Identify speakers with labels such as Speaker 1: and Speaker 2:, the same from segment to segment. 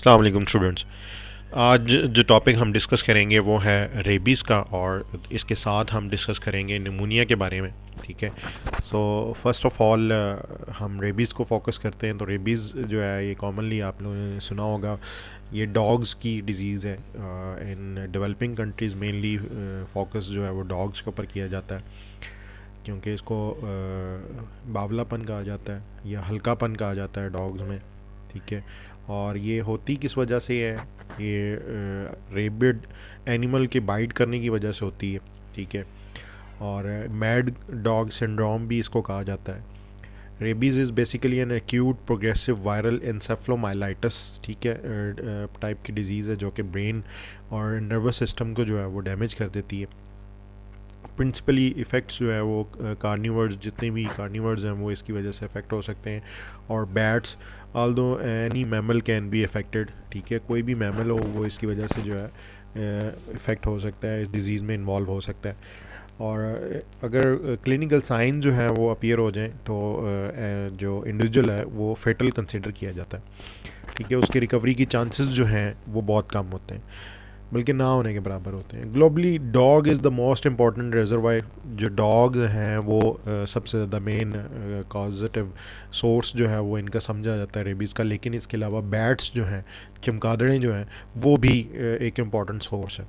Speaker 1: अस्सलाम वालेकुम स्टूडेंट्स। आज जो टॉपिक हम डिस्कस करेंगे वो है रेबीज़ का, और इसके साथ हम डिस्कस करेंगे निमोनिया के बारे में। ठीक है। सो फर्स्ट ऑफ ऑल हम रेबीज़ को फोकस करते हैं। तो रेबीज़ जो है ये कॉमनली आप लोगों ने सुना होगा, ये डॉग्स की डिज़ीज़ है। In developing countries mainly focus जो है वो डॉग्स के ऊपर किया जाता है, क्योंकि इसको बावलापन कहा जाता है या हल्कापन कहा जाता है डॉग्स में। ठीक है। और ये होती किस वजह से है? ये रेबिड एनिमल के बाइट करने की वजह से होती है। ठीक है। और मैड डॉग सिंड्रोम भी इसको कहा जाता है। Rabies is basically an acute progressive viral encephalomyelitis, ठीक है, टाइप की डिजीज़ है जो कि ब्रेन और नर्वस सिस्टम को जो है वो डैमेज कर देती है। प्रिंसिपली इफ़ेक्ट्स जो है वो कार्निवर्स, जितने भी कार्निवर्स हैं वो इसकी वजह से अफेक्ट हो सकते हैं, और bats, Aldous any mammal can be affected. ठीक है, कोई भी मैमल हो वो इसकी वजह से जो है इफ़ेक्ट हो सकता है, इस डिज़ीज़ में इन्वॉल्व हो सकता है। और अगर क्लिनिकल साइन जो है वो अपीयर हो जाएं तो जो इंडिविजुअल है वो फेटल कंसिडर किया जाता है। ठीक है, उसकी रिकवरी की चांसेस जो हैं वो बहुत कम होते हैं, बल्कि ना होने के बराबर होते हैं। Globally dog is the most important reservoir. जो डॉग हैं वो सबसे ज़्यादा मेन कॉजेटिव सोर्स जो है वो इनका समझा जाता है रेबीज़ का। लेकिन इसके अलावा बैट्स जो हैं, चमगादड़ें जो हैं, वो भी एक इम्पॉर्टेंट सोर्स है।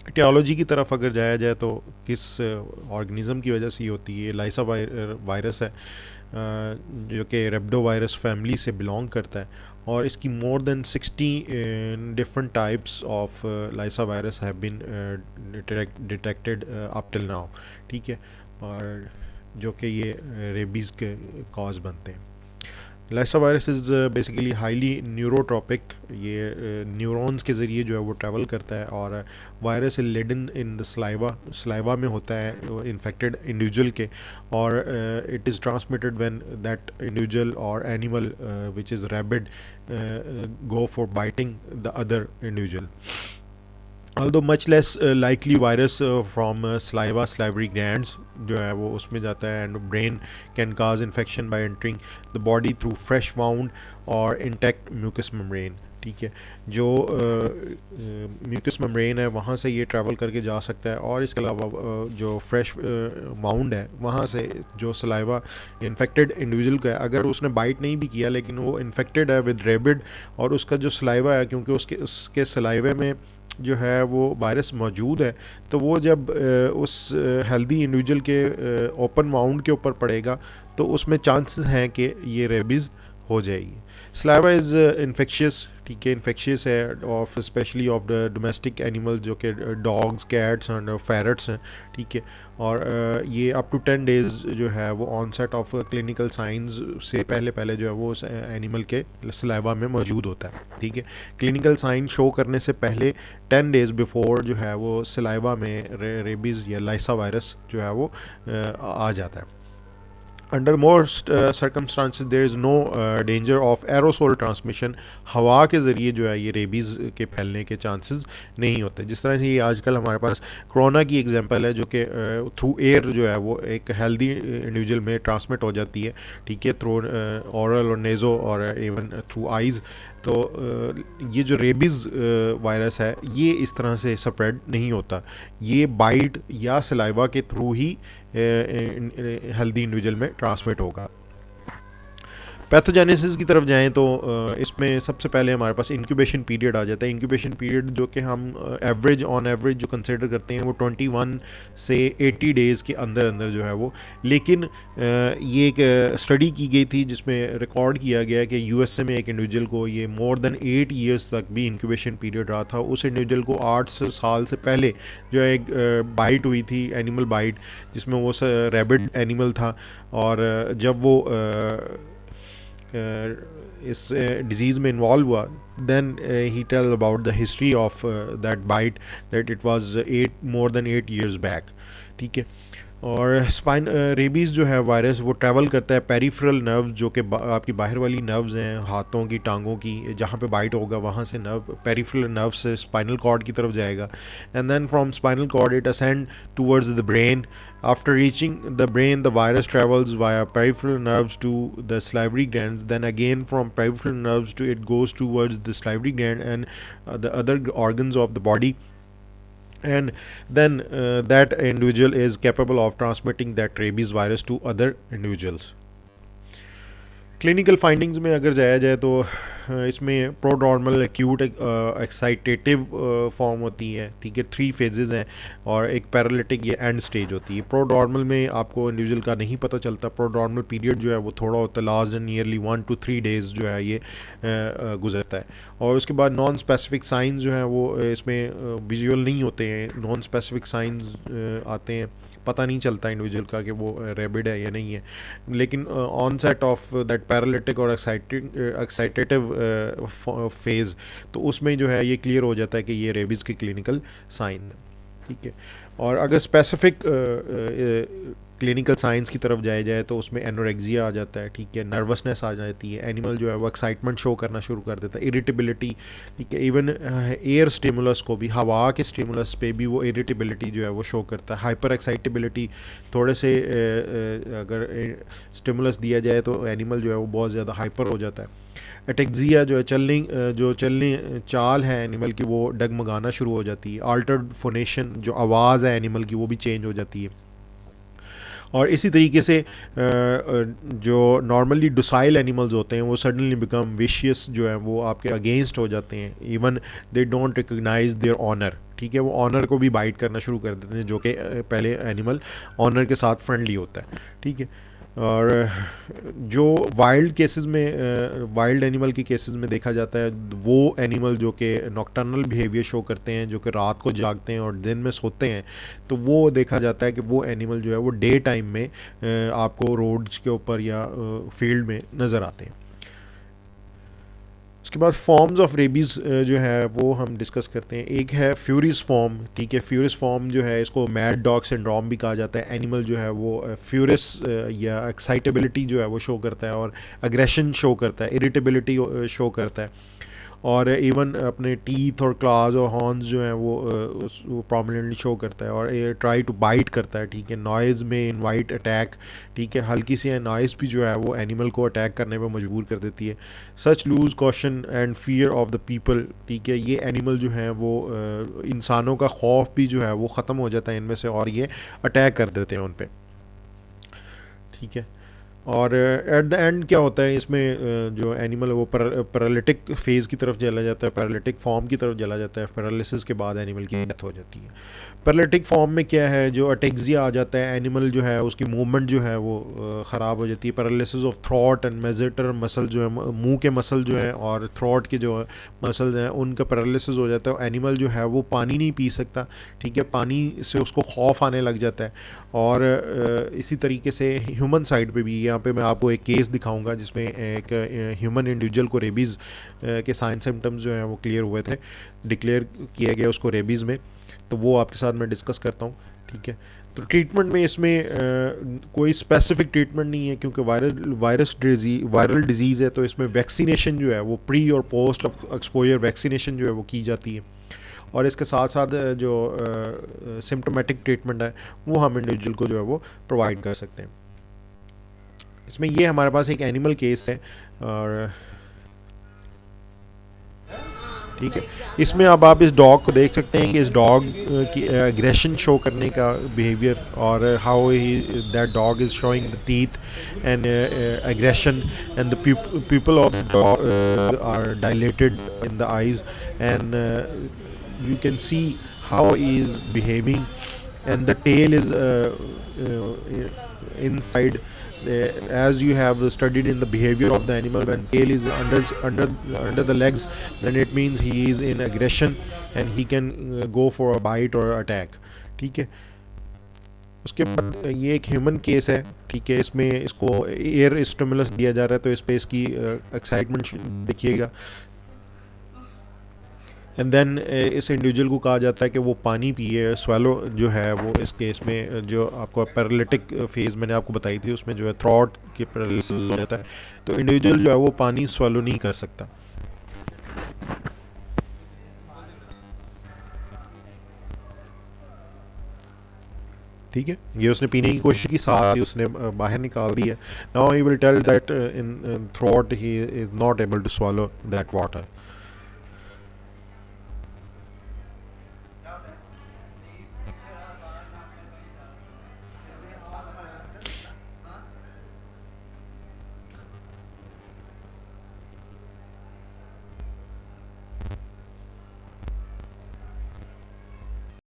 Speaker 1: टियोलॉजी की तरफ अगर जाया जाए तो किस ऑर्गेनिज़म की वजह से ये होती है? लाइसा वायरस है, जो कि रेब्डो वायरस फैमिली से बिलोंग करता है, और इसकी more than 60 different types of lyssa virus have been detected up till now. ठीक है। और जो कि ये रेबीज़ के कॉज बनते हैं। Lyssa virus is basically highly neurotropic. ये न्यूरॉन्स के ज़रिए जो है वो ट्रैवल करता है, और virus laden in the saliva में होता है इन्फेक्टेड इंडिविजुअल के, और it is transmitted when that individual और animal which is rabid go for biting the other individual. Although much less likely virus from salivary glands जो है वो उसमें जाता है, and brain can cause infection by entering the body through fresh wound or intact mucous membrane. ठीक है, जो mucus membrane है वहाँ से ये ट्रैवल करके जा सकता है, और इसके अलावा जो फ्रेश वाउंड है वहाँ से जो सलाइवा इन्फेक्टेड इंडिविजुअल का है, अगर उसने बाइट नहीं भी किया लेकिन वो इन्फेक्टेड है विद रेबिड, और उसका जो सलाइवा है, क्योंकि उसके सलाइवे में जो है वो वायरस मौजूद है, तो वो जब उस हेल्दी इंडिविजुअल के ओपन वाउंड के ऊपर पड़ेगा तो उसमें चांसेस हैं कि ये रेबीज़ हो जाएगी। Saliva is infectious. ठीक है, इन्फेक्शियस है of specially of the domestic animal जो कि डॉग्स, कैट्स एंड फेरट्स हैं। ठीक है, और ये अप टू 10 डेज़ जो है वो ऑनसेट ऑफ क्लिनिकल साइंस से पहले पहले जो है वो उस एनिमल के सलाइवा में मौजूद होता है। ठीक है, क्लिनिकल साइन शो करने से पहले 10 डेज़ बिफोर जो है वो सलाइवा में रेबीज़ या लाइसा वायरस जो है वो आ जाता है। Under most circumstances there is no danger of aerosol transmission. हवा के ज़रिए जो है ये रेबीज़ के फैलने के चांसेस नहीं होते। जिस तरह से ये आजकल हमारे पास कोरोना की एग्जांपल है, जो कि थ्रू एयर जो है वो एक हेल्दी इंडिविजुअल में ट्रांसमिट हो जाती है। ठीक है, थ्रू ओरल और नेज़ो और इवन थ्रू आइज़। तो ये जो रेबीज़ वायरस है ये इस तरह से स्प्रेड नहीं होता, ये बाइट या सलाइवा के थ्रू ही हेल्दी इंडिविजुअल में ट्रांसमिट होगा। पैथोजेनेसिस की तरफ जाएं तो इसमें सबसे पहले हमारे पास इंक्यूबेशन पीरियड आ जाता है। इंक्यूबेशन पीरियड जो कि हम ऑन एवरेज जो कंसिडर करते हैं वो 21 से 80 डेज़ के अंदर अंदर जो है वो। लेकिन ये एक स्टडी की गई थी जिसमें रिकॉर्ड किया गया कि यूएसए में एक इंडिविजुअल को ये मोर देन 8 ईयर्स तक भी इंक्यूबेशन पीरियड रहा था। उस इंडिविजुअल को 8 साल से पहले जो है एक बाइट हुई थी, एनिमल बाइट, जिसमें वो रैबिड एनिमल था, और जब वो इस डिज़ीज़ में इन्वॉल्व हुआ, then he tell about the history of that bite, that it was 8 more than 8 years back. ठीक है, और स्पाइन रेबीज़ जो है वायरस वो ट्रैवल करता है पेरिफेरल नर्व जो कि आपकी बाहर वाली नर्व्स हैं, हाथों की, टांगों की, जहाँ पे बाइट होगा वहाँ से नर्व, पेरिफेरल नर्व से स्पाइनल कॉर्ड की तरफ जाएगा, and then from spinal cord it ascend towards the brain. After reaching the brain, the virus travels via peripheral nerves to the salivary glands. Then again from peripheral nerves to it goes towards the salivary gland and the other organs of the body. And then that individual is capable of transmitting that rabies virus to other individuals. Clinical findings में अगर जाया जाए तो इसमें prodromal acute एक्साइटेटिव form होती है, ठीक है, 3 फेजेस हैं, और एक पैरालिटिक या एंड स्टेज होती है. प्रोड्रोमल में आपको इंडिविजुअल का नहीं पता चलता. प्रोड्रोमल पीरियड जो है वो थोड़ा होता है, लास्ट नियरली 1 to 3 डेज़ जो है ये गुजरता है. और उसके बाद नॉन स्पेसिफिक साइंस जो हैं वो इसमें विजुअल नहीं होते हैं. नॉन स्पेसिफिक साइंस आते हैं, पता नहीं चलता इंडिविजुअल का कि वो रेबिड है या नहीं है. लेकिन on set of that paralytic और एक्साइटेटिव फेज़, तो उसमें जो है ये क्लियर हो जाता है कि ये रेबीज़ के क्लिनिकल साइन है. ठीक है. और अगर स्पेसिफिक क्लिनिकल साइंस की तरफ जाया जाए तो उसमें एनोरेक्सिया आ जाता है, ठीक है, नर्वसनेस आ जाती है, एनिमल जो है वो एक्साइटमेंट शो करना शुरू कर देता है, इरिटेबिलिटी, ठीक है, इवन एयर स्टिमुलस को भी, हवा के स्टिमुलस पे भी वो इरिटेबिलिटी जो है वो शो करता है. हाइपर एक्साइटेबिलिटी, थोड़े से अगर स्टिमुलस दिया जाए तो एनिमल जो है वो बहुत ज़्यादा हाइपर हो जाता है. एटेक्सिया जो है चलनी चाल है एनिमल की वो डगमगाना शुरू हो जाती है. आल्टर्ड फोनेशन, जो आवाज़ है एनिमल की वो भी चेंज हो जाती है. और इसी तरीके से जो नॉर्मली डोसाइल एनिमल्स होते हैं वो सडनली बिकम विशियस, जो है वो आपके अगेंस्ट हो जाते हैं. Even they don't recognise their honour, ठीक है, वो ऑनर को भी बाइट करना शुरू कर देते हैं, जो कि पहले एनिमल ऑनर के साथ फ्रेंडली होता है. ठीक है. और जो वाइल्ड केसेस में, वाइल्ड एनिमल की केसेस में देखा जाता है, वो एनिमल जो कि नॉक्टर्नल बिहेवियर शो करते हैं, जो कि रात को जागते हैं और दिन में सोते हैं, तो वो देखा जाता है कि वो एनिमल जो है वो डे टाइम में आपको रोड्स के ऊपर या फील्ड में नज़र आते हैं. उसके बाद फॉर्म्स ऑफ रेबीज़ जो है वो हम डिस्कस करते हैं. एक है फ्यूरिस फॉर्म, ठीक है. फ्यूरिस फॉर्म जो है इसको मैड डॉग सिंड्रोम भी कहा जाता है. एनिमल जो है वो फ्यूरिस या एक्साइटेबिलिटी जो है वो शो करता है और अग्रेशन शो करता है, इरिटेबिलिटी शो करता है, और इवन अपने टीथ और क्लास और हॉर्न्स जो हैं वो प्रोमिनेंटली शो करता है, और ये ट्राई टू बाइट करता है. ठीक है. नॉइज़ में इनवाइट अटैक, ठीक है, हल्की सी नॉइज़ भी जो है वो एनिमल को अटैक करने पर मजबूर कर देती है. Such loose caution and fear of the people, ठीक है, ये एनिमल जो हैं वो इंसानों का खौफ भी जो है वो ख़त्म हो जाता है इनमें से, और ये अटैक कर देते हैं उन पर. ठीक है. और एट द एंड क्या होता है इसमें, जो एनिमल है वो पैरालिटिक फेज़ की तरफ चला जाता है, पैरालिटिक फॉर्म की तरफ चला जाता है. पैरालिसिस के बाद एनिमल की डेथ हो जाती है. पैरालिटिक फॉर्म में क्या है, जो अटेक्सिया आ जाता है, एनिमल जो है उसकी मूवमेंट जो है वो ख़राब हो जाती है. Paralysis of throat and masseter muscle, जो है मुंह के मसल जो है और थ्रॉट के जो मसल्स हैं उनका पैरालिसिस हो जाता है. एनिमल जो है वो पानी नहीं पी सकता, ठीक है, पानी से उसको खौफ आने लग जाता है. और इसी तरीके से ह्यूमन साइड पे भी, यहाँ पे मैं आपको एक केस दिखाऊंगा जिसमें एक ह्यूमन इंडिविजुअल को रेबीज़ के साइन सिम्टम्स जो हैं वो क्लियर हुए थे, डिक्लेयर किया गया उसको रेबीज़ में, तो वो आपके साथ मैं डिस्कस करता हूँ. ठीक है. तो ट्रीटमेंट में इसमें कोई स्पेसिफिक ट्रीटमेंट नहीं है, क्योंकि वायरल डिजीज़ है, तो इसमें वैक्सीनेशन जो है वो प्री और पोस्ट एक्सपोजर वैक्सीनेशन जो है वो की जाती है. और इसके साथ साथ जो सिम्टोमेटिक ट्रीटमेंट है वो हम इंडिविजुअल को जो है वो प्रोवाइड कर सकते हैं. इसमें ये हमारे पास एक एनिमल केस है, और ठीक है, इसमें अब आप इस डॉग को देख सकते हैं कि इस डॉग की एग्रेशन शो करने का बिहेवियर, और how he that dog is showing the teeth and aggression, and the people of the dog are dilated in the eyes, and you can see how he is behaving, and the tail is inside, as you have studied in the behavior of the animal, when tail is under the legs, then it means he is in aggression and he can go for a bite or attack. ठीक है. उसके बाद ये एक human case है, ठीक है, इसमें इसको एयर स्टिमुलस दिया जा रहा है, तो इस पर इसकी एक्साइटमेंट देखिएगा. एंड देन इस इंडिविजुअल को कहा जाता है कि वो पानी पिए, स्वेलो जो है वो इस केस में जो आपको पैरालिटिक फेज़ मैंने आपको बताई थी उसमें जो है थ्रॉट की पैरालिसिस हो जाता है, तो इंडिविजुअल जो है वो पानी स्वेलो नहीं कर सकता। ठीक है, ये उसने पीने की कोशिश की, साथ ही उसने बाहर निकाल दी है। Now he will tell that in throat he is not able to swallow that water.